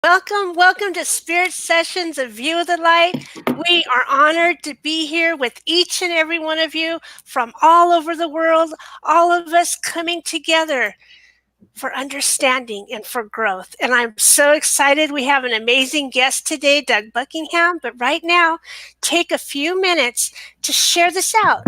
welcome to Spirit Sessions, A View of the Light. We are honored to be here with each and every one of you from all over the world, all of us coming together for understanding and for growth. And I'm so excited. We have an amazing guest today, Doug Buckingham. But right now, take a few minutes to share this out.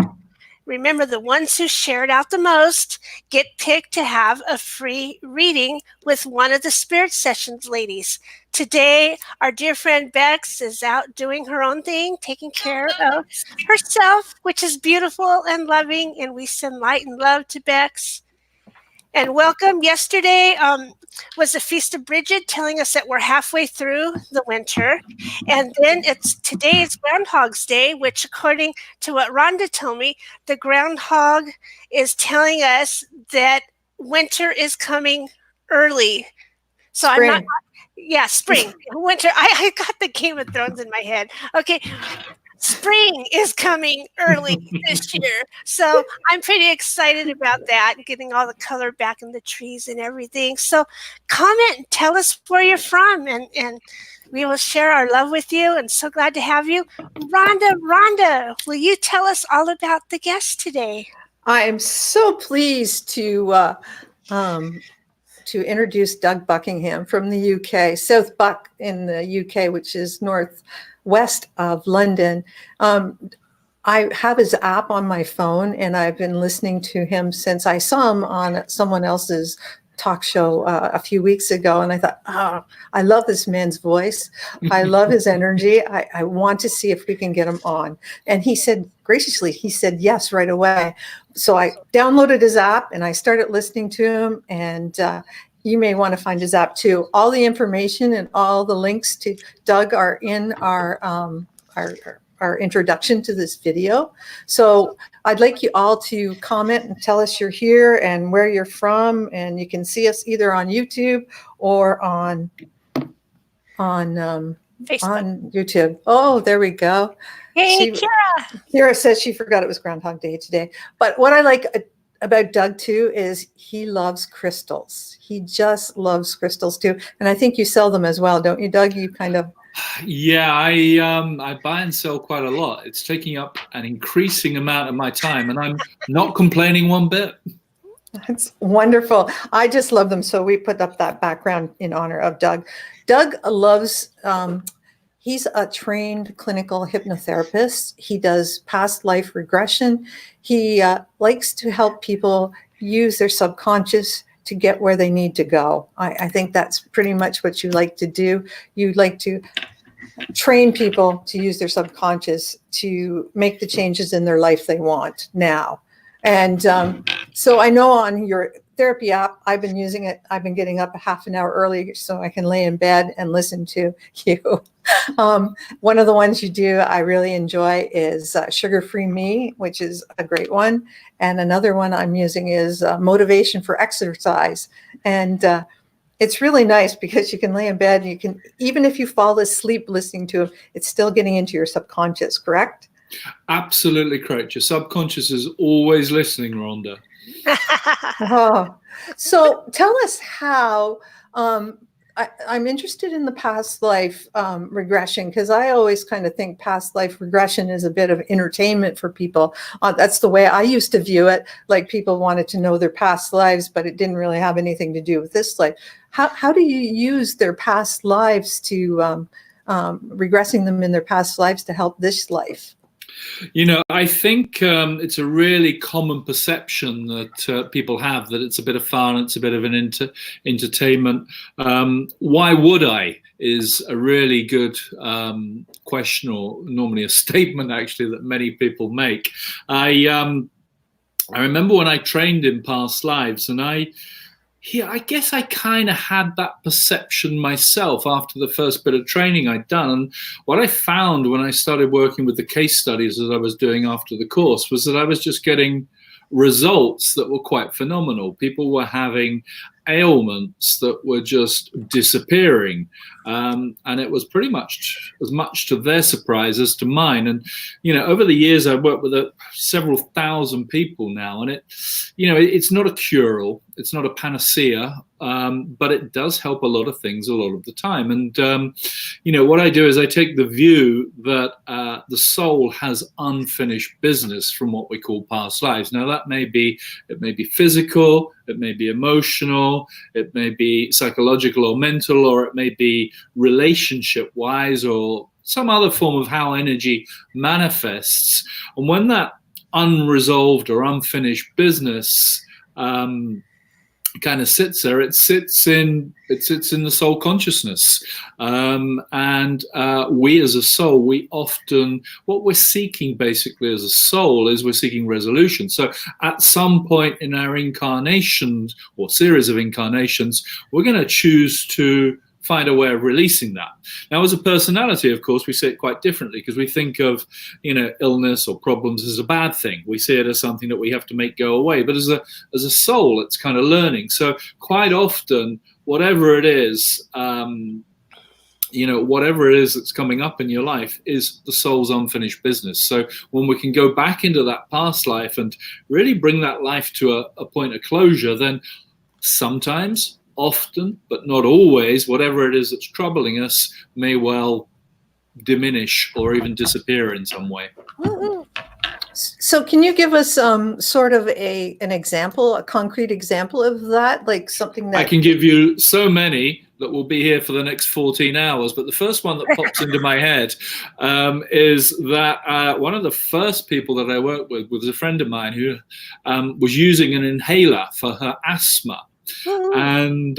Remember, the ones who share it out the most get picked to have a free reading with one of the Spirit Sessions ladies. Today, our dear friend Bex is out doing her own thing, taking care of herself, which is beautiful and loving, and we send light and love to Bex. And welcome. Yesterday was the Feast of Bridget, telling us that we're halfway through the winter. And then today is Groundhog's Day, which according to what Rhonda told me, the groundhog is telling us that winter is coming early. So spring. Spring, winter. I got the Game of Thrones in my head. Okay. Spring is coming early this year. So I'm pretty excited about that, getting all the color back in the trees and everything. So comment and tell us where you're from, and we will share our love with you. And so glad to have you. Rhonda, will you tell us all about the guest today? I am so pleased to introduce Doug Buckingham from the UK, South Buck in the UK, which is northwest of London. I have his app on my phone, and I've been listening to him since I saw him on someone else's talk show a few weeks ago. And I thought, I love this man's voice. I love his energy. I want to see if we can get him on. And he said, graciously, yes right away. So I downloaded his app and I started listening to him, and you may want to find his app too. All the information and all the links to Doug are in our introduction to this video. So I'd like you all to comment and tell us you're here and where you're from, and you can see us either on YouTube or on YouTube. Oh, there we go. Hey, Kira says she forgot it was Groundhog Day today. But what I like about Doug too is he loves crystals. He just loves crystals too. And I think you sell them as well, don't you, Doug? You kind of... Yeah, I buy and sell quite a lot. It's taking up an increasing amount of my time, and I'm not complaining one bit. That's wonderful. I just love them. So we put up that background in honor of Doug. Doug loves... He's a trained clinical hypnotherapist. He does past life regression. He likes to help people use their subconscious to get where they need to go. I think that's pretty much what you like to do. You like to train people to use their subconscious to make the changes in their life they want now. And so I know on your therapy app, I've been using it. I've been getting up a half an hour early so I can lay in bed and listen to you. One of the ones you do I really enjoy is Sugar-Free Me, which is a great one. And another one I'm using is Motivation for Exercise. And it's really nice because you can lay in bed. You can, even if you fall asleep listening to them, it's still getting into your subconscious, correct? Absolutely correct. Your subconscious is always listening, Rhonda. So tell us how... I'm interested in the past life regression, because I always kind of think past life regression is a bit of entertainment for people. That's the way I used to view it. Like, people wanted to know their past lives, but it didn't really have anything to do with this life. How do you use their past lives to regressing them in their past lives to help this life? You know, I think it's a really common perception that people have, that it's a bit of fun, it's a bit of an entertainment. Why would I is a really good question, or normally a statement actually, that many people make. I remember when I trained in past lives, and I guess I kind of had that perception myself after the first bit of training I'd done. And what I found when I started working with the case studies that I was doing after the course was that I was just getting results that were quite phenomenal. People were having ailments that were just disappearing. And it was pretty much as much to their surprise as to mine. And, over the years, I've worked with several thousand people now, and it's not a cure-all, it's not a panacea, but it does help a lot of things a lot of the time. And, what I do is I take the view that the soul has unfinished business from what we call past lives. Now, it may be physical, it may be emotional, it may be psychological or mental, or it may be relationship-wise, or some other form of how energy manifests. And when that unresolved or unfinished business kind of sits there, it sits in the soul consciousness, and we as a soul, we often, what we're seeking basically as a soul is we're seeking resolution. So at some point in our incarnations or series of incarnations, we're going to choose to find a way of releasing that. Now, as a personality, of course, we see it quite differently, because we think of, illness or problems as a bad thing. We see it as something that we have to make go away. But as a soul, it's kind of learning. So quite often, whatever it is, whatever it is that's coming up in your life is the soul's unfinished business. So when we can go back into that past life and really bring that life to a point of closure, then sometimes, often, but not always, whatever it is that's troubling us may well diminish or even disappear in some way. So can you give us sort of an example, a concrete example of that, like something that... I can give you so many that will be here for the next 14 hours, but the first one that pops into my head is that one of the first people that I worked with was a friend of mine who was using an inhaler for her asthma. And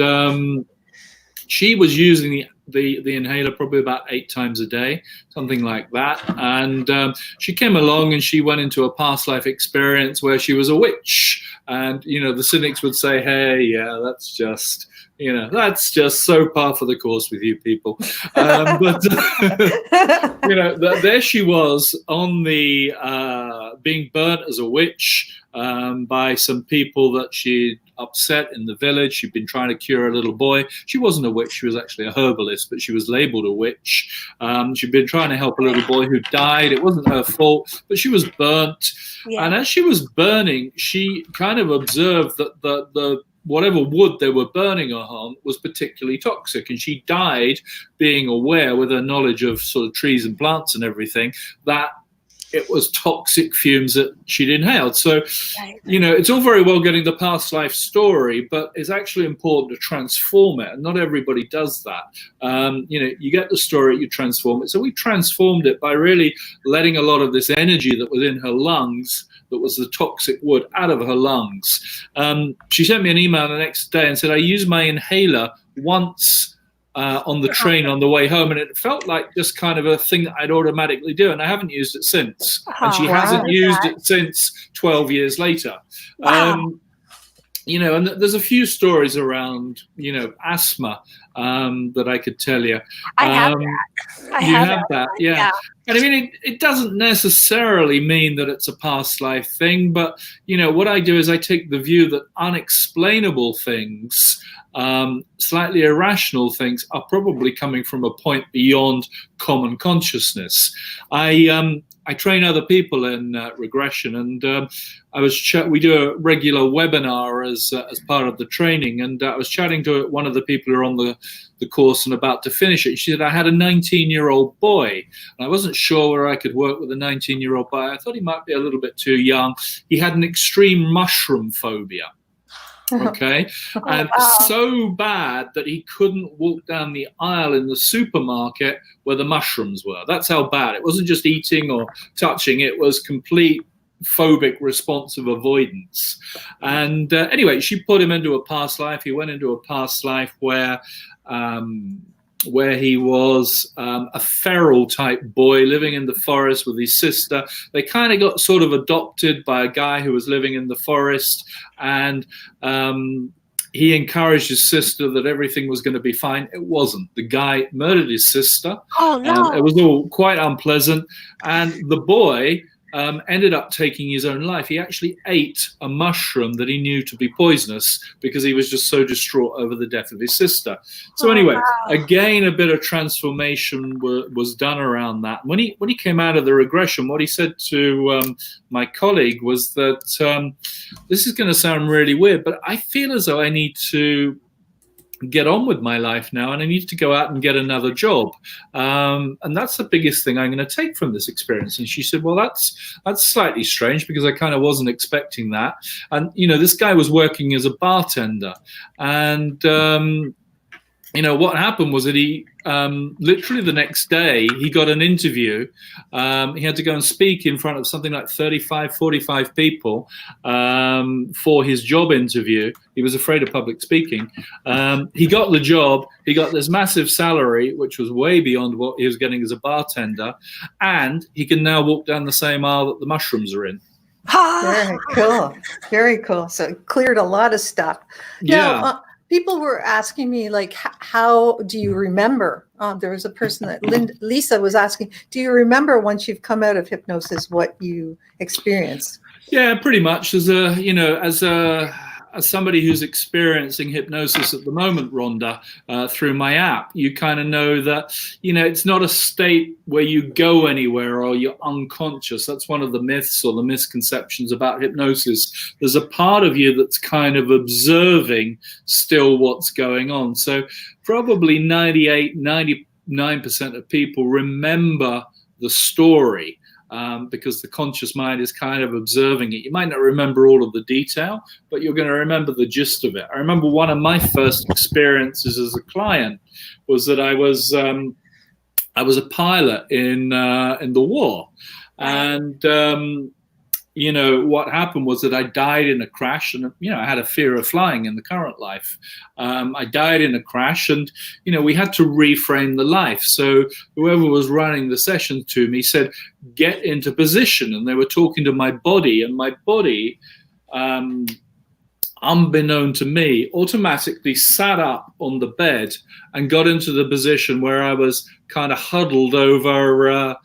she was using the inhaler probably about 8 times a day, something like that. And she came along and she went into a past life experience where she was a witch. And, the cynics would say, hey, yeah, that's just so par for the course with you people. But, there she was on the being burnt as a witch by some people that she'd upset in the village. She'd been trying to cure a little boy. She wasn't a witch. She was actually a herbalist, but she was labeled a witch. She'd been trying to help a little boy who died. It wasn't her fault, but she was burnt. Yeah. And as she was burning, she kind of observed that the whatever wood they were burning her on was particularly toxic. And she died being aware, with her knowledge of sort of trees and plants and everything, that it was toxic fumes that she'd inhaled. So, it's all very well getting the past life story, but it's actually important to transform it. And not everybody does that. You get the story, you transform it. So we transformed it by really letting a lot of this energy that was in her lungs, that was the toxic wood, out of her lungs. She sent me an email the next day and said, I used my inhaler once on the train on the way home, and it felt like just kind of a thing that I'd automatically do, and I haven't used it since. And she hasn't used it since 12 years later. Wow. And there's a few stories around, asthma that I could tell you. I have that. You have that, yeah. And I mean, it doesn't necessarily mean that it's a past life thing, but, what I do is I take the view that unexplainable things, slightly irrational things, are probably coming from a point beyond common consciousness. I train other people in regression, and we do a regular webinar as part of the training, and I was chatting to one of the people who are on the course and about to finish it. She said, I had a 19-year-old boy, and I wasn't sure where I could work with a 19-year-old boy. I thought he might be a little bit too young. He had an extreme mushroom phobia. Okay. And so bad that he couldn't walk down the aisle in the supermarket where the mushrooms were. That's how bad. It wasn't just eating or touching. It was complete phobic response of avoidance. And anyway, she put him into a past life. He went into a past life where he was a feral type boy living in the forest with his sister. They kind of got sort of adopted by a guy who was living in the forest, and he encouraged his sister that everything was going to be fine. It wasn't. The guy murdered his sister. Oh, no. It was all quite unpleasant. And the boy ended up taking his own life. He actually ate a mushroom that he knew to be poisonous because he was just so distraught over the death of his sister. So anyway, again, a bit of transformation was done around that. When he came out of the regression, what he said to my colleague was that this is going to sound really weird, but I feel as though I need to get on with my life now, and I need to go out and get another job, and that's the biggest thing I'm going to take from this experience. And she said, well, that's slightly strange, because I kind of wasn't expecting that. And this guy was working as a bartender, and what happened was that he literally the next day he got an interview. He had to go and speak in front of something like 35, 45 people for his job interview. He was afraid of public speaking. He got the job. He got this massive salary, which was way beyond what he was getting as a bartender. And he can now walk down the same aisle that the mushrooms are in. Very cool. Very cool. So it cleared a lot of stuff. Yeah. Now, people were asking me, like, how do you remember? There was a person that Lisa was asking, do you remember once you've come out of hypnosis what you experienced? Yeah, pretty much. As somebody who's experiencing hypnosis at the moment, Rhonda, through my app, you kind of know that, it's not a state where you go anywhere or you're unconscious. That's one of the myths or the misconceptions about hypnosis. There's a part of you that's kind of observing still what's going on. So probably 98, 99% of people remember the story. Because the conscious mind is kind of observing it. You might not remember all of the detail, but you're going to remember the gist of it. I remember one of my first experiences as a client was that I was a pilot in the war, and what happened was that I died in a crash, and I had a fear of flying in the current life. I died in a crash, and we had to reframe the life. So whoever was running the session to me said, get into position, and they were talking to my body, and my body, unbeknown to me, automatically sat up on the bed and got into the position where I was kind of huddled over a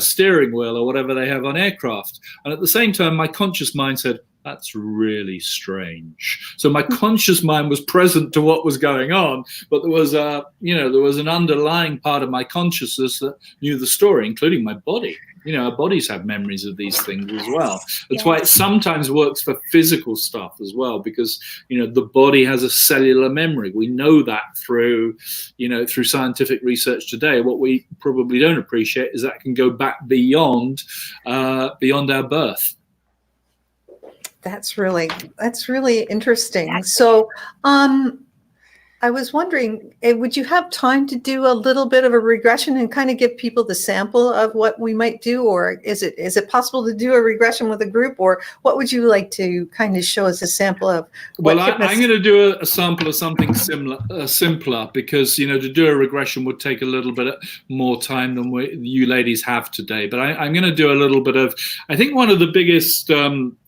steering wheel or whatever they have on aircraft. And at the same time, my conscious mind said, that's really strange. So my conscious mind was present to what was going on, but there was an underlying part of my consciousness that knew the story, including my body. Our bodies have memories of these things as well. That's why it sometimes works for physical stuff as well, because, the body has a cellular memory. We know that through scientific research today. What we probably don't appreciate is that can go back beyond our birth. That's really interesting. So, I was wondering, would you have time to do a little bit of a regression and kind of give people the sample of what we might do? Or is it possible to do a regression with a group? Or what would you like to kind of show us a sample of? Well, I'm going to do a sample of something simpler, because, to do a regression would take a little bit more time than you ladies have today. But I'm going to do a little bit of, I think one of the biggest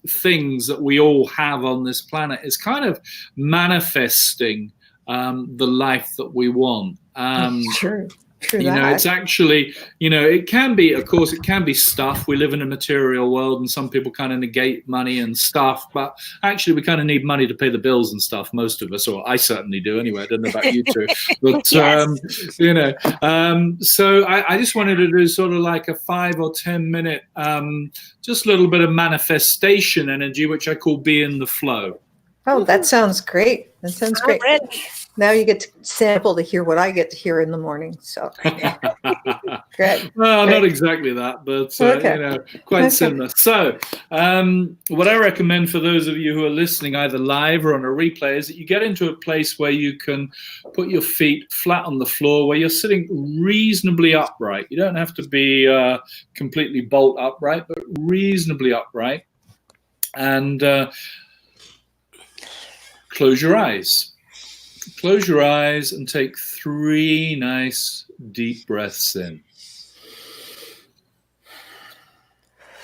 things that we all have on this planet is kind of manifesting the life that we want. True. It's actually, it can be, of course, it can be stuff. We live in a material world, and some people kind of negate money and stuff, but actually we kind of need money to pay the bills and stuff, most of us, or I certainly do anyway. I don't know about you two, but so I just wanted to do sort of like a 5 or 10 minute just a little bit of manifestation energy, which I call be in the flow. Oh, that sounds great. That sounds great. Now you get to sample to hear what I get to hear in the morning. So, great. Well, not exactly that, but quite similar. So, what I recommend for those of you who are listening, either live or on a replay, is that you get into a place where you can put your feet flat on the floor, where you're sitting reasonably upright. You don't have to be completely bolt upright, but reasonably upright. And close your eyes. Close your eyes and take 3 nice deep breaths in.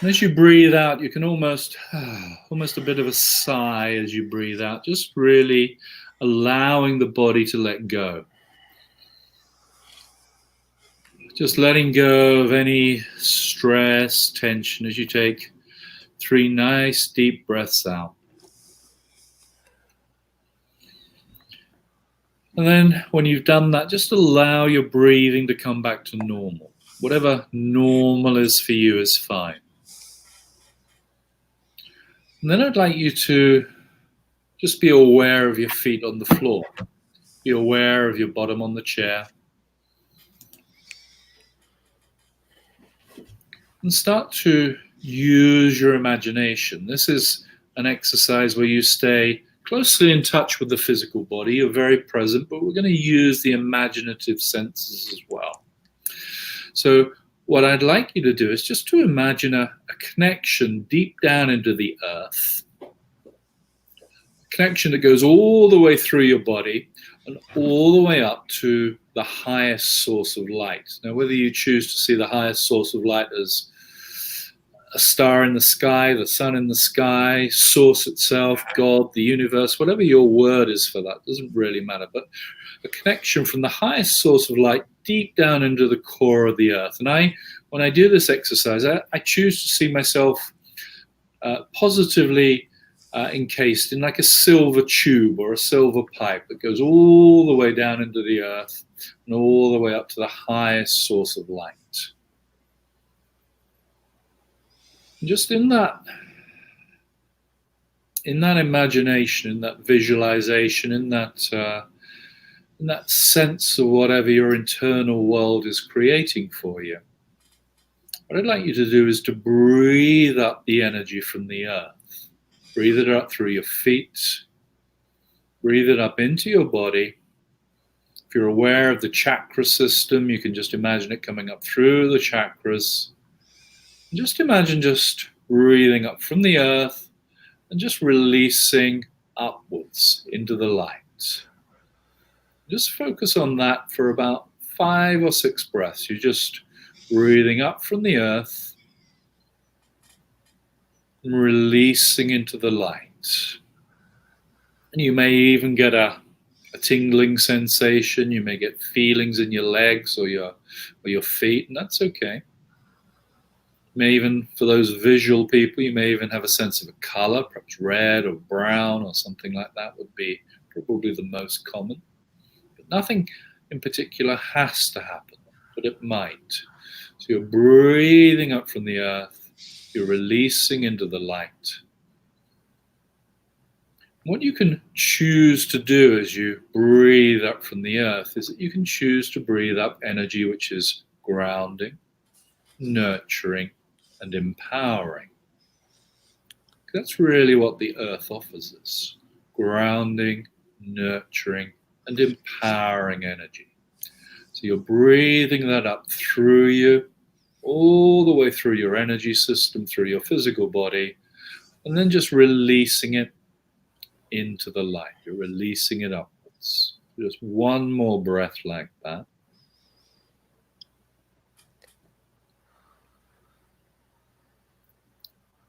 And as you breathe out, you can almost a bit of a sigh as you breathe out, just really allowing the body to let go. Just letting go of any stress, tension as you take 3 nice deep breaths out. And then when you've done that, just allow your breathing to come back to normal. Whatever normal is for you is fine. And then I'd like you to just be aware of your feet on the floor. Be aware of your bottom on the chair. And start to use your imagination. This is an exercise where you stay closely in touch with the physical body. You're very present, but we're going to use the imaginative senses as well. So what I'd like you to do is just to imagine a connection deep down into the earth. A connection that goes all the way through your body and all the way up to the highest source of light. Now, whether you choose to see the highest source of light as a star in the sky, the sun in the sky, source itself, God, the universe, whatever your word is for that, doesn't really matter. But a connection from the highest source of light deep down into the core of the earth. And when I do this exercise, I choose to see myself positively encased in like a silver tube or a silver pipe that goes all the way down into the earth and all the way up to the highest source of light. And just in that imagination, in that visualization, in that sense of whatever your internal world is creating for you, what I'd like you to do is to breathe up the energy from the earth. Breathe it up through your feet. Breathe it up into your body. If you're aware of the chakra system, you can just imagine it coming up through the chakras. And just imagine just breathing up from the earth and just releasing upwards into the light. Just focus on that for about 5 or 6 breaths. You're just breathing up from the earth and releasing into the light. And you may even get a tingling sensation. You may get feelings in your legs or your feet, and that's okay. May even, for those visual people, you may even have a sense of a color, perhaps red or brown or something like that would be probably the most common. But nothing in particular has to happen, but it might. So you're breathing up from the earth, you're releasing into the light. What you can choose to do as you breathe up from the earth is that you can choose to breathe up energy which is grounding, nurturing, and empowering. That's really what the earth offers us: grounding, nurturing, and empowering energy. So you're breathing that up through you, all the way through your energy system, through your physical body, and then just releasing it into the light. You're releasing it upwards. Just one more breath like that.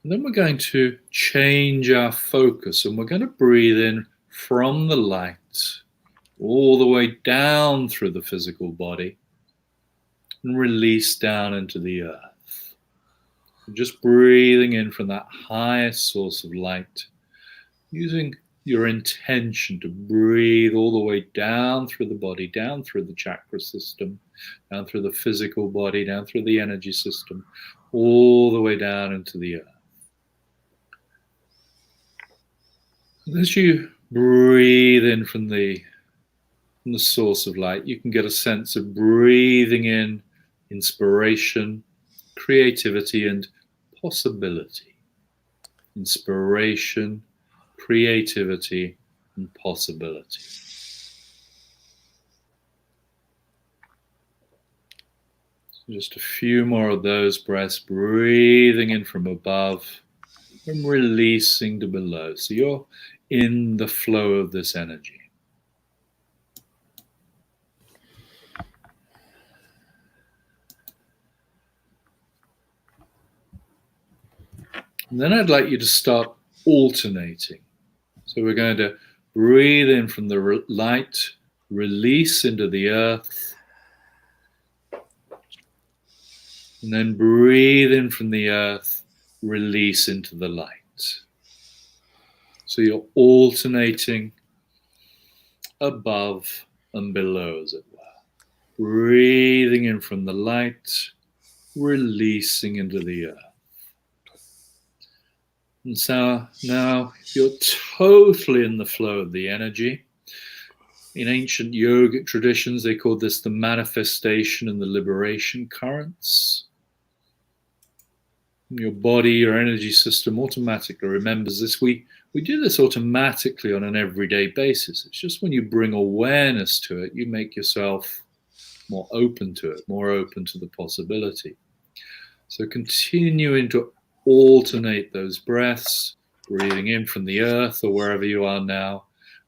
And then we're going to change our focus, and we're going to breathe in from the light all the way down through the physical body and release down into the earth. Just breathing in from that highest source of light, using your intention to breathe all the way down through the body, down through the chakra system, down through the physical body, down through the energy system, all the way down into the earth. As you breathe in from the source of light, you can get a sense of breathing in inspiration, creativity, and possibility. Inspiration, creativity, and possibility. So just a few more of those breaths, breathing in from above and releasing to below. So you're in the flow of this energy. And then I'd like you to start alternating. So we're going to breathe in from the light, release into the earth, And then breathe in from the earth, release into the light. So you're alternating above and below, as it were. Breathing in from the light, releasing into the earth. And so now you're totally in the flow of the energy. In ancient yogic traditions, they called this the manifestation and the liberation currents. Your body, your energy system automatically remembers this. We do this automatically on an everyday basis. It's just when you bring awareness to it, you make yourself more open to it, more open to the possibility. So continuing to alternate those breaths, breathing in from the earth or wherever you are now,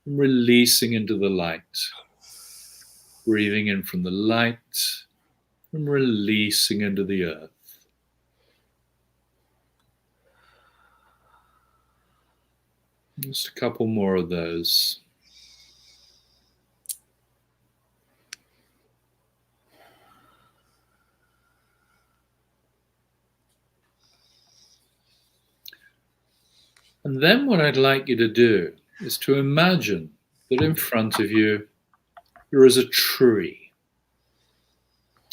and releasing into the light. Breathing in from the light and releasing into the earth. Just a couple more of those. And then what I'd like you to do is to imagine that in front of you there is a tree.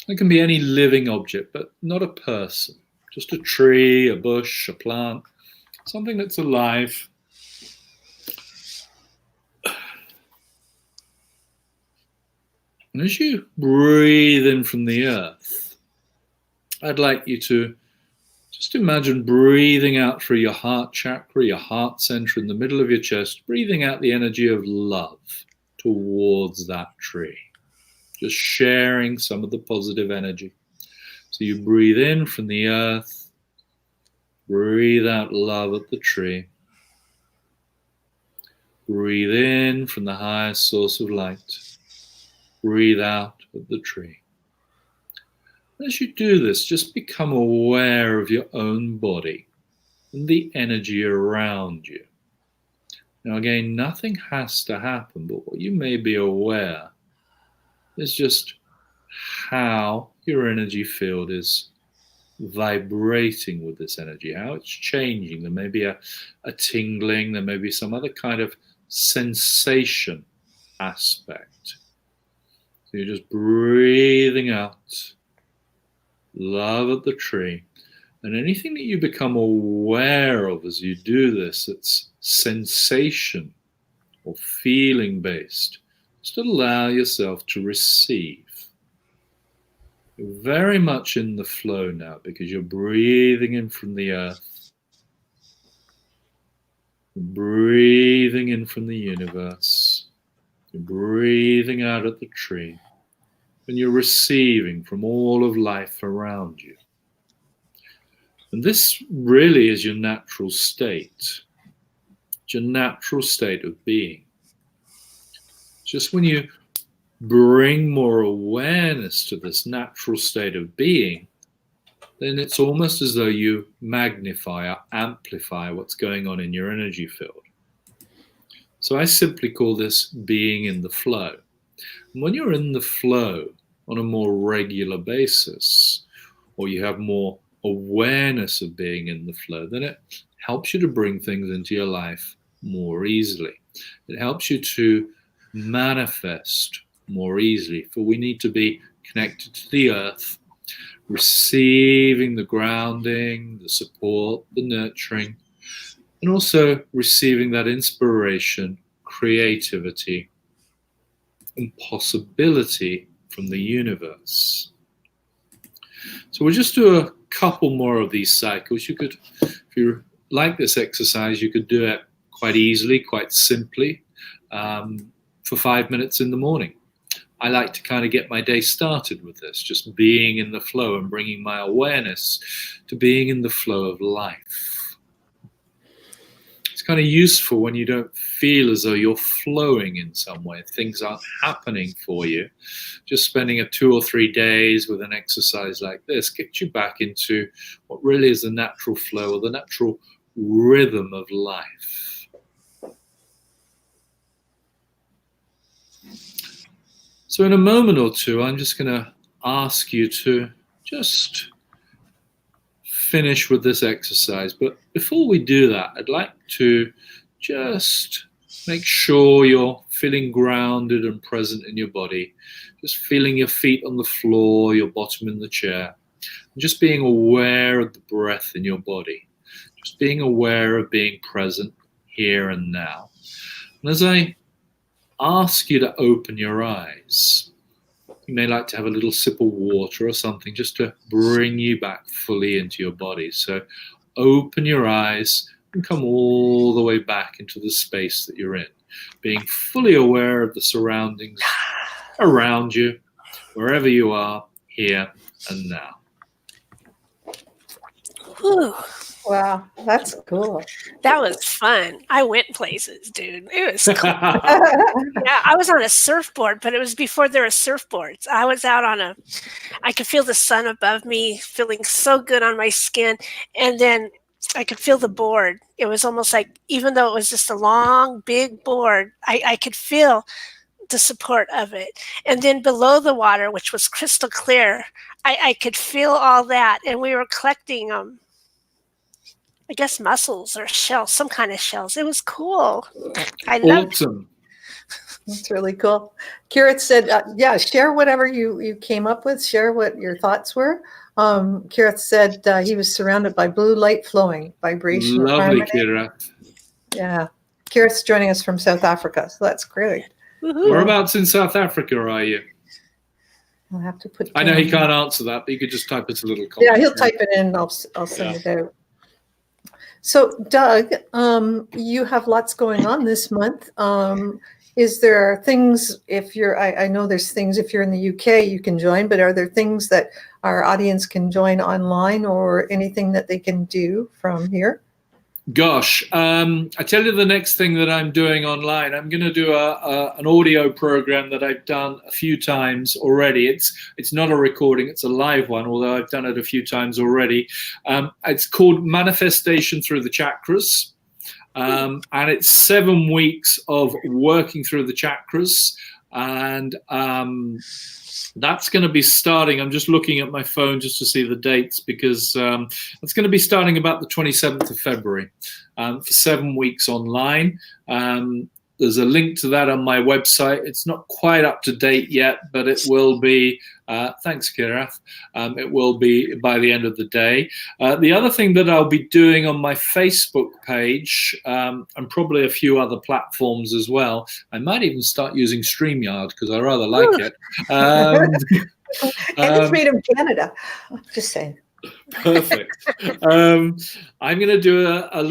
It can be any living object, but not a person. Just a tree, a bush, a plant, something that's alive. And as you breathe in from the earth, I'd like you to just imagine breathing out through your heart chakra, your heart center in the middle of your chest, breathing out the energy of love towards that tree. Just sharing some of the positive energy. So you breathe in from the earth, breathe out love at the tree. Breathe in from the highest source of light. Breathe out at the tree. As you do this, just become aware of your own body and the energy around you. Now again, nothing has to happen, but what you may be aware is just how your energy field is vibrating with this energy, how it's changing. There may be a tingling, there may be some other kind of sensation aspect. So you're just breathing out love at the tree. And anything that you become aware of as you do this, it's sensation or feeling based, just allow yourself to receive. You're very much in the flow now because you're breathing in from the earth, breathing in from the universe, you're breathing out at the tree, and you're receiving from all of life around you. And this really is your natural state. It's your natural state of being. Just when you bring more awareness to this natural state of being, then it's almost as though you magnify or amplify what's going on in your energy field. So I simply call this being in the flow. And when you're in the flow on a more regular basis, or you have more awareness of being in the flow, then it helps you to bring things into your life more easily. It helps you to manifest more easily, for we need to be connected to the earth, receiving the grounding, the support, the nurturing, and also receiving that inspiration, creativity, and possibility from the universe. So we'll just do a couple more of these cycles. You could, if you like this exercise, you could do it quite easily, quite simply, for 5 minutes in the morning. I like to kind of get my day started with this, just being in the flow and bringing my awareness to being in the flow of life. It's kind of useful when you don't feel as though you're flowing in some way. Things aren't happening for you. Just spending 2 or 3 days with an exercise like this gets you back into what really is the natural flow or the natural rhythm of life. So in a moment or two, I'm just going to ask you to just finish with this exercise. But before we do that, I'd like to just make sure you're feeling grounded and present in your body. Just feeling your feet on the floor, your bottom in the chair. And just being aware of the breath in your body. Just being aware of being present here and now. And as I ask you to open your eyes, you may like to have a little sip of water or something just to bring you back fully into your body. So open your eyes and come all the way back into the space that you're in, being fully aware of the surroundings around you, wherever you are, here and now. Whew. Wow, that's cool. That was fun. I went places, dude. It was cool. Yeah, I was on a surfboard, but it was before there were surfboards. I was out on I could feel the sun above me, feeling so good on my skin. And then I could feel the board. It was almost like, even though it was just a long, big board, I could feel the support of it. And then below the water, which was crystal clear, I could feel all that. And we were collecting I guess mussels or shells, some kind of shells. It was cool. I loved it. Awesome. That's really cool. Kirit said, yeah, share whatever you came up with. Share what your thoughts were. Kirit said he was surrounded by blue light flowing, vibration. Lovely, harmony. Kira. Yeah. Kirit's joining us from South Africa, so that's great. Woohoo. Whereabouts in South Africa are you? I'll have to put. I know he can't answer that, but you could just type us a little comment. Yeah, he'll type it in. I'll send it out. So, Doug, you have lots going on this month. Is there things, if you're, I know there's things, if you're in the UK, you can join, but are there things that our audience can join online or anything that they can do from here? Gosh, I tell you the next thing that I'm doing online. I'm going to do an audio program that I've done a few times already. It's not a recording, it's a live one, although I've done it a few times already. It's called Manifestation Through the Chakras. And it's 7 weeks of working through the chakras. And that's going to be starting. I'm just looking at my phone just to see the dates, because it's going to be starting about the 27th of February for 7 weeks online. There's a link to that on my website. It's not quite up to date yet, but it will be. Thanks, Kirath. It will be by the end of the day. The other thing that I'll be doing on my Facebook page, and probably a few other platforms as well, I might even start using StreamYard because I rather like it. And it's made in Canada. Just saying. Perfect. I'm going to do a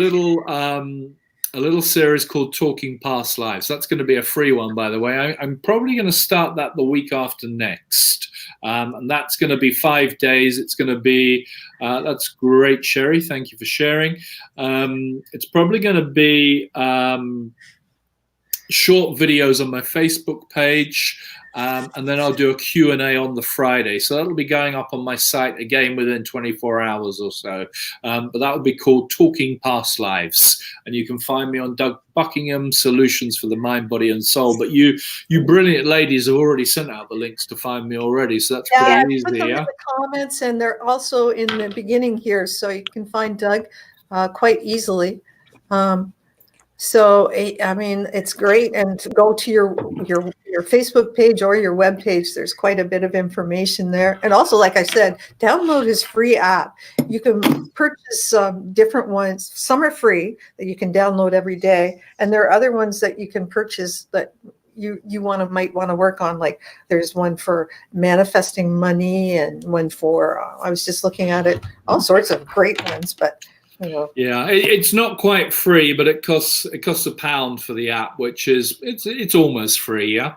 little series called Talking Past Lives. That's going to be a free one, by the way. I'm probably going to start that the week after next. And that's going to be 5 days. It's going to be, that's great, Sherry. Thank you for sharing. It's probably going to be short videos on my Facebook page. And then I'll do a Q&A on the Friday. So that'll be going up on my site again within 24 hours or so. But that will be called Talking Past Lives. And you can find me on Doug Buckingham, Solutions for the Mind, Body and Soul. But you brilliant ladies have already sent out the links to find me already. So that's pretty easy. Put them in the comments, and they're also in the beginning here. So you can find Doug quite easily. So, I mean, it's great. And to go to your Facebook page or your web page, there's quite a bit of information there. And also, like I said, download his free app. You can purchase different ones. Some are free that you can download every day. And there are other ones that you can purchase that you might want to work on. Like there's one for manifesting money and one for, I was just looking at it, all sorts of great ones, but yeah, it's not quite free, but it costs £1 for the app, which is it's almost free. Yeah.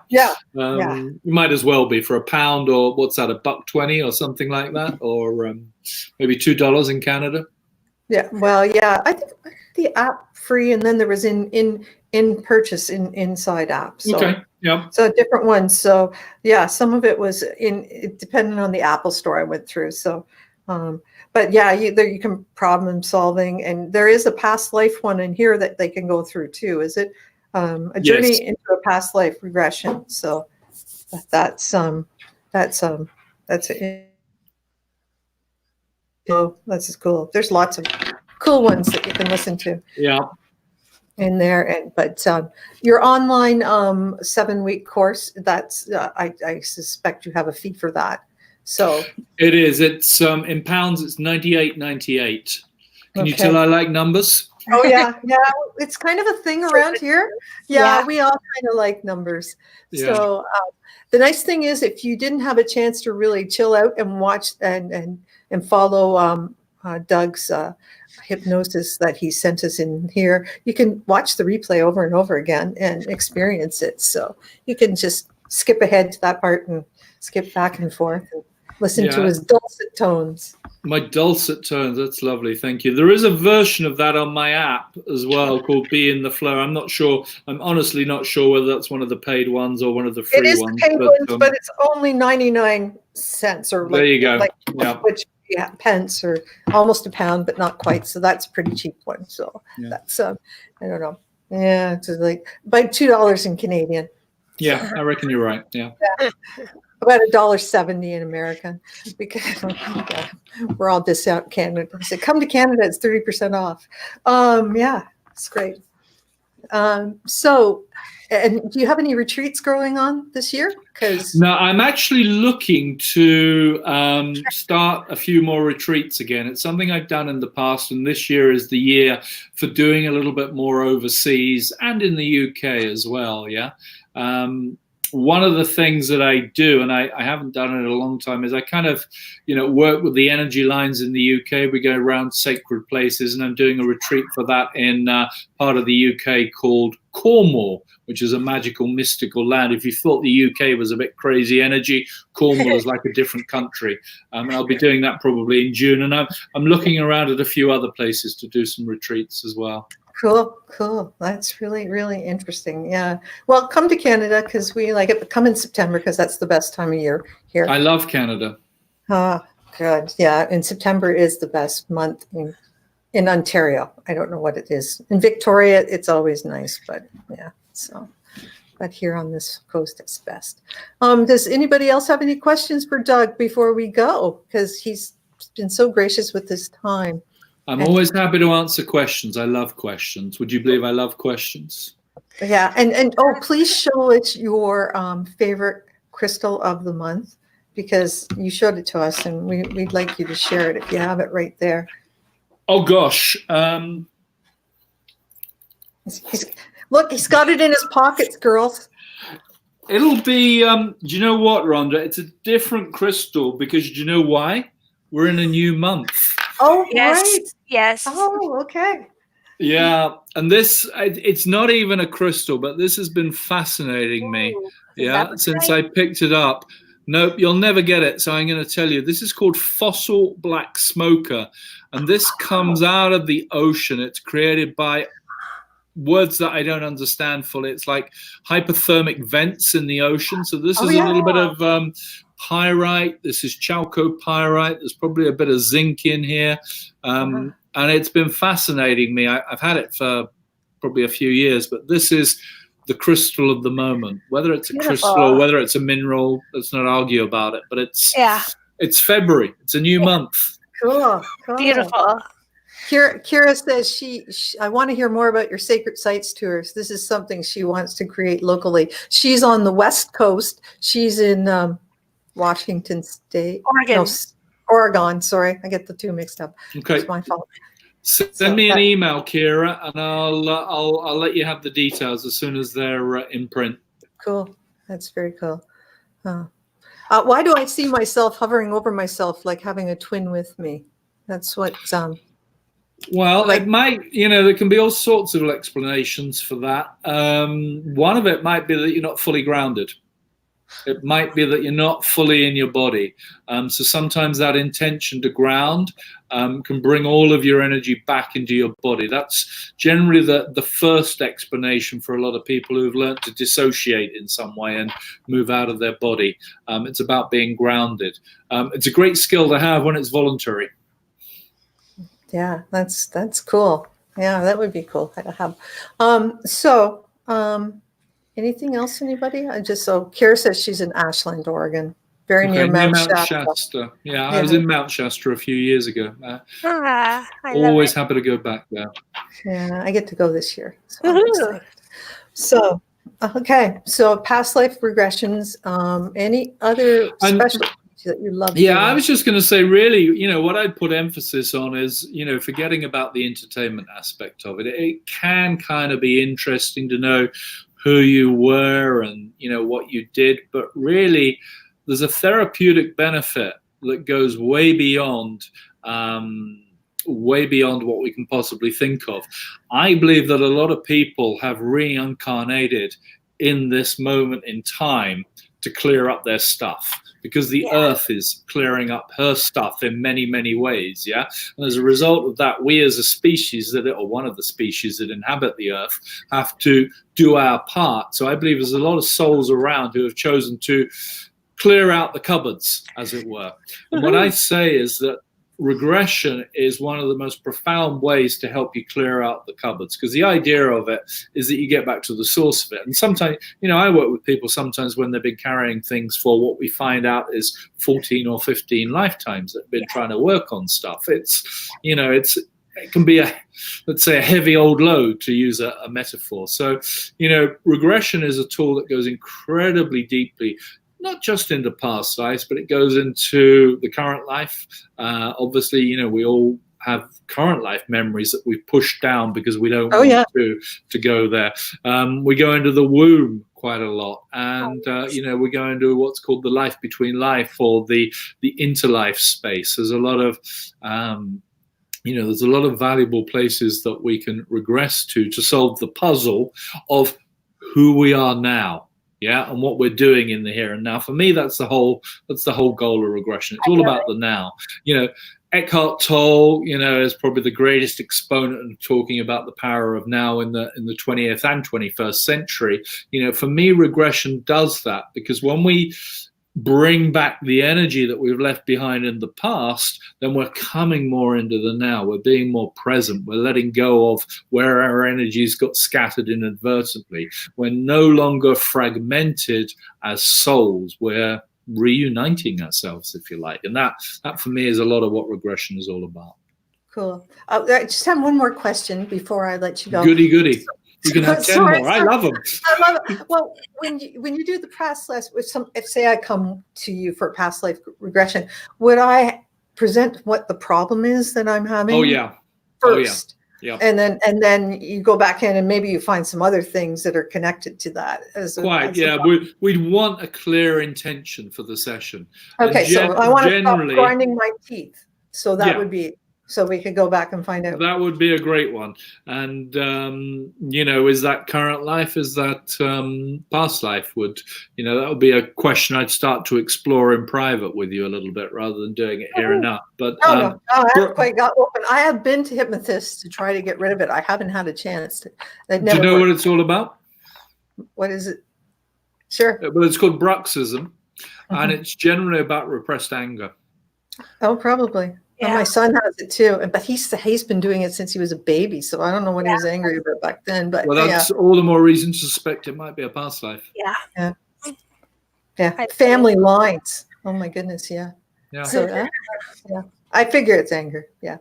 You might as well be for £1, or what's that, $1.20 or something like that, or maybe $2 in Canada. Yeah. Well, yeah, I think the app free, and then there was in purchase inside apps. So, okay. Yeah. So different ones. So yeah, some of it was depending on the Apple Store I went through. So. But yeah, you can problem solving, and there is a past life one in here that they can go through too. Is it a journey into a past life regression? So that's Oh, that's cool. There's lots of cool ones that you can listen to. Yeah. In there, but your online 7-week course, that's I suspect you have a fee for that. So it is. It's in pounds. It's $98.98. Can you okay. tell I like numbers? Oh yeah, it's kind of a thing around here. Yeah. We all kind of like numbers. Yeah. So the nice thing is, if you didn't have a chance to really chill out and watch and follow Doug's hypnosis that he sent us in here, you can watch the replay over and over again and experience it. So you can just skip ahead to that part and skip back and forth and listen to his dulcet tones. My dulcet tones, that's lovely, thank you. There is a version of that on my app as well called Be in the Flow. I'm honestly not sure whether that's one of the paid ones or one of the free ones. It is the paid ones, but it's only 99 cents or there you go. Which pence or almost a pound, but not quite. So that's a pretty cheap one. So that's I don't know. Yeah, it's like by $2 in Canadian. Yeah, I reckon you're right. Yeah. About $1.70 in America, because we're all discount Canada. I said, come to Canada, it's 30% off. Yeah, it's great. So, and do you have any retreats going on this year? No, I'm actually looking to start a few more retreats again. It's something I've done in the past, and this year is the year for doing a little bit more overseas and in the UK as well. Yeah. One of the things that I do, and I haven't done it in a long time, is I kind of, work with the energy lines in the UK. We go around sacred places, and I'm doing a retreat for that in part of the UK called Cornwall, which is a magical, mystical land. If you thought the UK was a bit crazy energy, Cornwall is like a different country. And I'll be doing that probably in June. And I'm looking around at a few other places to do some retreats as well. Cool. That's really, really interesting. Yeah. Well, come to Canada because we like it. But come in September because that's the best time of year here. I love Canada. Good. Yeah. And September is the best month in Ontario. I don't know what it is. In Victoria, it's always nice, but yeah. So, but here on this coast, it's best. Does anybody else have any questions for Doug before we go? Because he's been so gracious with his time. I'm always happy to answer questions. I love questions. Would you believe I love questions? Yeah, and please show us your favorite crystal of the month, because you showed it to us, and we'd like you to share it if you have it right there. Oh gosh. Look, he's got it in his pockets, girls. It'll be. Do you know what, Rhonda? It's a different crystal because do you know why? We're in a new month. Oh, yes, right. Yes. Oh, okay. Yeah, and it's not even a crystal, but this has been fascinating me. Yeah, since I picked it up. Nope, you'll never get it. So I'm going to tell you, this is called fossil black smoker. And this comes out of the ocean. It's created by words that I don't understand fully. It's like hypothermic vents in the ocean. So this is a little bit of pyrite. This is chalcopyrite. There's probably a bit of zinc in here. And it's been fascinating me. I've had it for probably a few years, but this is the crystal of the moment. Whether it's a crystal or whether it's a mineral, let's not argue about it. But it's February. It's a new month. Cool. Beautiful. Kira says I want to hear more about your sacred sites tours. This is something she wants to create locally. She's on the West Coast. She's in Washington State. Oregon. Sorry, I get the two mixed up. Okay. It's my fault. Send me an email, Kira, and I'll let you have the details as soon as they're in print. Cool. That's very cool. Why do I see myself hovering over myself like having a twin with me? That's what. Well, it might, there can be all sorts of explanations for that. One of it might be that you're not fully grounded. It might be that you're not fully in your body. So sometimes that intention to ground can bring all of your energy back into your body. That's generally the first explanation for a lot of people who've learned to dissociate in some way and move out of their body. It's about being grounded. It's a great skill to have when it's voluntary. Yeah, that's cool. Yeah, that would be cool to have. Anything else, anybody? Kira says she's in Ashland, Oregon. very near Okay, near Mount Mount Shasta. Shasta. Yeah, I Yeah. was in Mount Shasta a few years ago. I love Always it. happy to go back there. Yeah, I get to go this year, so I'm Woohoo. excited. So, okay, so past life regressions. Any other And special that you love yeah, doing? I was just going to say, really, what I'd put emphasis on is, forgetting about the entertainment aspect of it. It can kind of be interesting to know who you were and, what you did, but really, there's a therapeutic benefit that goes way beyond what we can possibly think of. I believe that a lot of people have reincarnated in this moment in time to clear up their stuff, because the Yeah. earth is clearing up her stuff in many, many ways. Yeah. And as a result of that, we as a species or one of the species that inhabit the earth, have to do our part. So I believe there's a lot of souls around who have chosen to clear out the cupboards, as it were. And what I say is that regression is one of the most profound ways to help you clear out the cupboards, because the idea of it is that you get back to the source of it. And sometimes, I work with people sometimes when they've been carrying things for what we find out is 14 or 15 lifetimes that have been trying to work on stuff. It can be let's say a heavy old load, to use a metaphor. So, regression is a tool that goes incredibly deeply, not just into past lives, but it goes into the current life. Obviously, we all have current life memories that we've pushed down because we don't want to go there. We go into the womb quite a lot, and we go into what's called the life between life, or the interlife space. There's a lot of there's a lot of valuable places that we can regress to solve the puzzle of who we are now. Yeah, and what we're doing in the here and now. For me, that's the whole goal of regression. It's all about the now. Eckhart Tolle, is probably the greatest exponent of talking about the power of now in the 20th and 21st century. For me, regression does that, because when we bring back the energy that we've left behind in the past, then we're coming more into the now. We're being more present. We're letting go of where our energies got scattered inadvertently. We're no longer fragmented as souls. We're reuniting ourselves, if you like. And that for me is a lot of what regression is all about. Cool. I just have one more question before I let you go. Goody. You can have 10 more. I love them. I love it. Well, when you do the past life, if say I come to you for past life regression, would I present what the problem is that I'm having? Oh yeah. First. Yeah. And then you go back in and maybe you find some other things that are connected to that. We'd want a clear intention for the session. Okay, so I want to stop grinding my teeth. So that would be, so we could go back and find out. That would be a great one. And, is that current life? Is that past life? That would be a question I'd start to explore in private with you a little bit, rather than doing it here and now. But no, I haven't quite got open. I have been to hypnotists to try to get rid of it. I haven't had a chance. Do you know what it's all about? What is it? Sure. Well, it's called bruxism, and it's generally about repressed anger. Oh, probably. Yeah. Well, my son has it too, but he's been doing it since he was a baby, so I don't know what he was angry about back then. But that's all the more reason to suspect it might be a past life. Yeah. Family lines. Oh my goodness, yeah. So I figure it's anger. Yeah.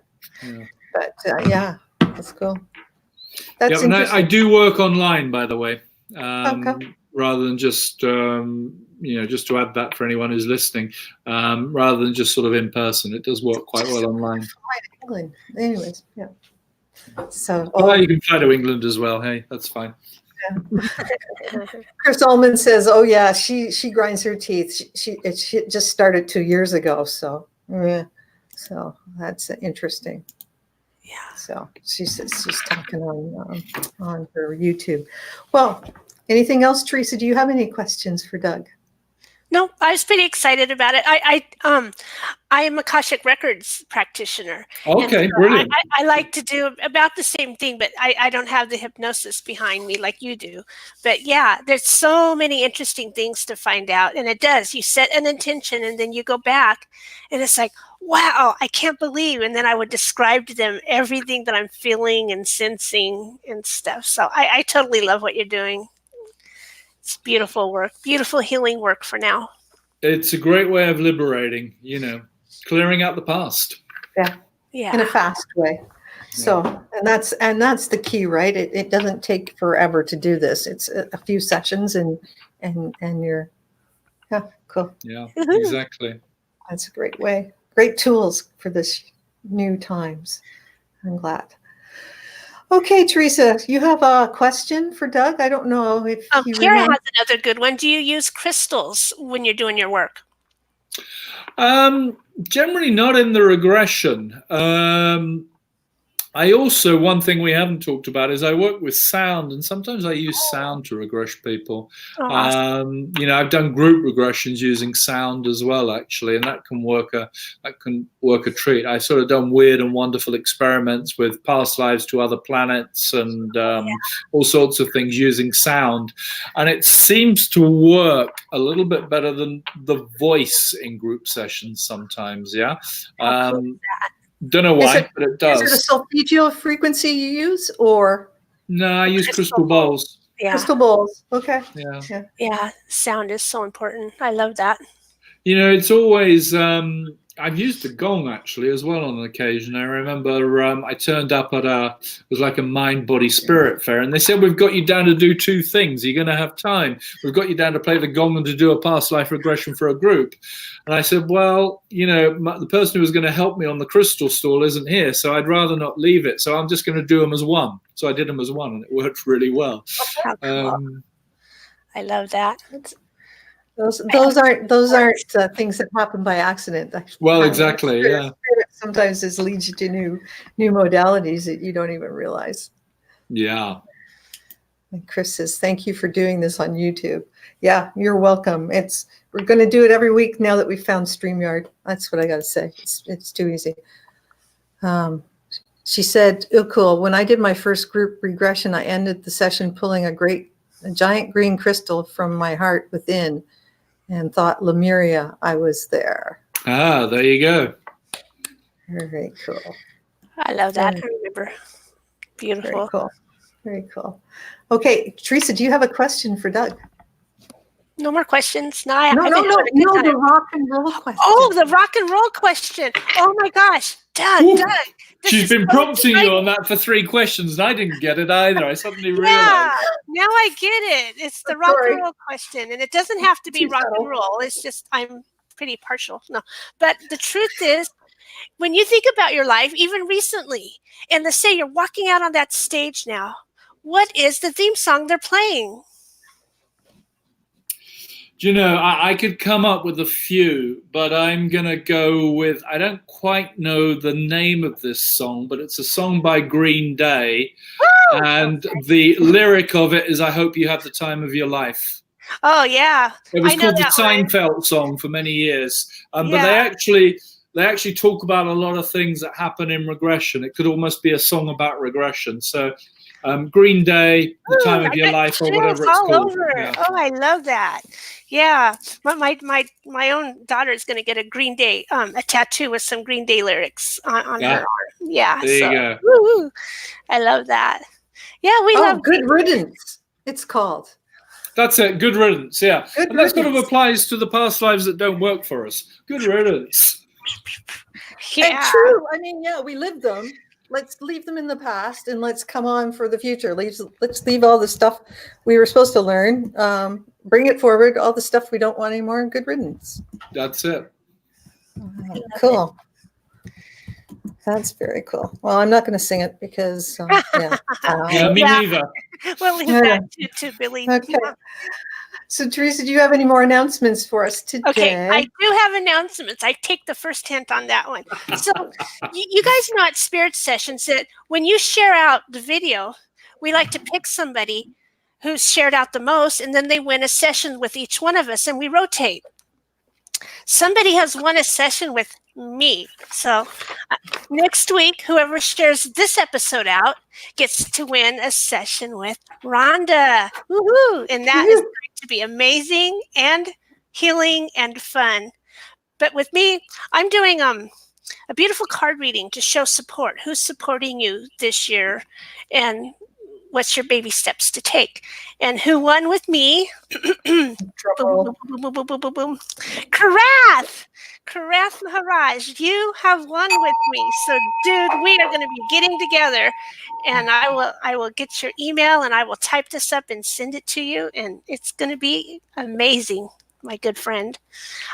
But that's cool. That's interesting. I do work online, by the way, rather than just just to add that for anyone who's listening, rather than just sort of in person. It does work quite well online. England. Anyways, yeah. So you can fly to England as well. Hey, that's fine. Yeah. Chris Ullman says, "Oh yeah, she grinds her teeth. She just started 2 years ago. So so that's interesting." Yeah. So she says she's talking on her YouTube. Well, anything else, Teresa? Do you have any questions for Doug? No, I was pretty excited about it. I am a Akashic Records practitioner. Okay, so brilliant. I like to do about the same thing, but I don't have the hypnosis behind me like you do. But yeah, there's so many interesting things to find out. And it does. You set an intention and then you go back and it's like, wow, I can't believe. And then I would describe to them everything that I'm feeling and sensing and stuff. So I totally love what you're doing. It's beautiful work, beautiful healing work for now. It's a great way of liberating, clearing out the past. Yeah. Yeah. In a fast way. So, and that's the key, right? It doesn't take forever to do this. It's a few sessions and you're, yeah, cool. Yeah, Woohoo. exactly. That's a great way. Great tools for this new times. I'm glad. Okay, Teresa, you have a question for Doug? I don't know if he Kara has remembers. another good one. Do you use crystals when you're doing your work? Generally not in the regression. I also, one thing we haven't talked about is I work with sound, and sometimes I use sound to regress people. Awesome. I've done group regressions using sound as well, actually, and that can work a treat. I've sort of done weird and wonderful experiments with past lives to other planets and all sorts of things using sound, and it seems to work a little bit better than the voice in group sessions sometimes. Yeah. How cool is that? Don't know why, but it does. Is it a solfeggio frequency you use, or? No, I use crystal bowls. Yeah. Crystal bowls. Okay. Yeah. Yeah. Sound is so important. I love that. It's always, I've used the gong actually as well on an occasion. I remember I turned up at it was like a mind, body, spirit fair, and they said, we've got you down to do two things. Are you going to have time? We've got you down to play the gong and to do a past life regression for a group. And I said, well, the person who was going to help me on the crystal stall isn't here, so I'd rather not leave it. So I'm just going to do them as one. So I did them as one, and it worked really well. How cool. I love that. Those aren't things that happen by accident. Well, exactly. Yeah. Sometimes this leads you to new modalities that you don't even realize. Yeah. And Chris says, "Thank you for doing this on YouTube." Yeah, you're welcome. We're going to do it every week now that we've found StreamYard. That's what I got to say. It's too easy. She said, "Oh, cool. When I did my first group regression, I ended the session pulling a giant green crystal from my heart within, and thought Lemuria, I was there." Ah, there you go. Very cool. I love that. I remember. Beautiful. Very cool. Very cool. Okay, Teresa, do you have a question for Doug? No more questions? No, the rock and roll question. Oh, the rock and roll question. Oh my gosh. Doug. She's been prompting you on that for 3 questions, and I didn't get it either. I suddenly realized. Yeah, now I get it. It's the rock and roll question, and it doesn't have to be rock and roll. It's just I'm pretty partial. No, but the truth is, when you think about your life, even recently, and let's say you're walking out on that stage now, what is the theme song they're playing? I could come up with a few, but I'm going to go with, I don't quite know the name of this song, but it's a song by Green Day. Woo! And the lyric of it is, I hope you have the time of your life. Oh, yeah. It was called the Seinfeld song for many years. But they actually talk about a lot of things that happen in regression. It could almost be a song about regression. So Green Day, the time of your life, or whatever it's called. Over. Yeah. Oh, I love that. Yeah, my own daughter is going to get a Green Day, a tattoo with some Green Day lyrics on her arm. Yeah, there you go. Woo-hoo. I love that. Yeah, we love Good Riddance. It's called. That's it. Good riddance. Yeah, Good and that sort of applies to the past lives that don't work for us. Good riddance. Yeah, and true. I mean, yeah, we lived them. Let's leave them in the past and let's come on for the future. Let's leave all the stuff we were supposed to learn. Bring it forward, all the stuff we don't want anymore, and good riddance. That's it. Cool. That's very cool. Well, I'm not going to sing it because, me neither. We'll leave that to Billy. Okay. So, Teresa, do you have any more announcements for us today? Okay, I do have announcements. I take the first hint on that one. So, you guys know at Spirit Sessions that when you share out the video, we like to pick somebody who's shared out the most, and then they win a session with each one of us, and we rotate. Somebody has won a session with me. So next week, whoever shares this episode out gets to win a session with Rhonda. Woohoo! And that is going to be amazing and healing and fun. But with me, I'm doing a beautiful card reading to show support. Who's supporting you this year? And what's your baby steps to take? And who won with me? Boom, boom, boom, boom, boom, boom, boom, boom. Karath! Karath Maharaj, you have won with me. So, dude, we are going to be getting together, and I will get your email, and I will type this up and send it to you, and it's going to be amazing, my good friend.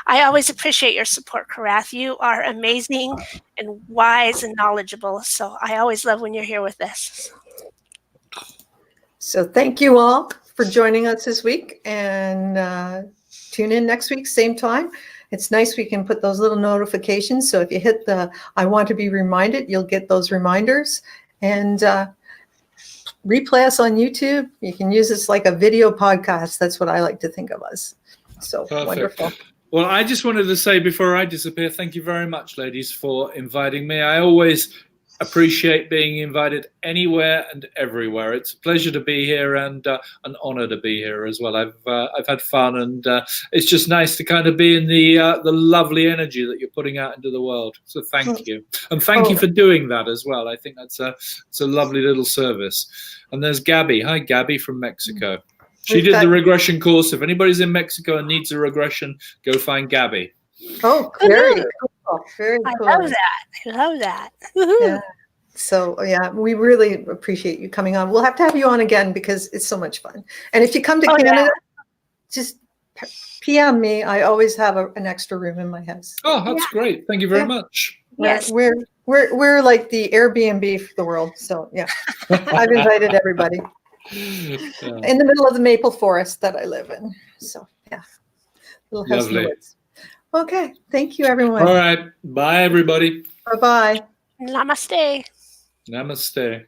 I always appreciate your support, Karath. You are amazing and wise and knowledgeable. So I always love when you're here with us. So thank you all for joining us this week, and tune in next week, same time. It's nice we can put those little notifications. So if you hit the I want to be reminded, you'll get those reminders. And replay us on YouTube. You can use this like a video podcast. That's what I like to think of us. So Perfect. Wonderful. Well, I just wanted to say before I disappear, thank you very much, ladies, for inviting me. I always appreciate being invited anywhere and everywhere. It's a pleasure to be here and an honor to be here as well. I've had fun, and it's just nice to kind of be in the lovely energy that you're putting out into the world. So thank you, and thank you for doing that as well. I think it's a lovely little service. And there's Gabby. Hi, Gabby from Mexico. She did the regression course. If anybody's in Mexico and needs a regression, go find Gabby. Oh, very cool. Very cool. I love that. I love that. Woo-hoo. Yeah. So, yeah, we really appreciate you coming on. We'll have to have you on again because it's so much fun. And if you come to Canada, just PM me. I always have an extra room in my house. Oh, that's great. Thank you very much. Yes. We're like the Airbnb for the world. So, yeah, I've invited everybody. In the middle of the maple forest that I live in. So, yeah, little house in the woods. Okay, thank you, everyone. All right, bye, everybody. Bye-bye. Namaste. Namaste.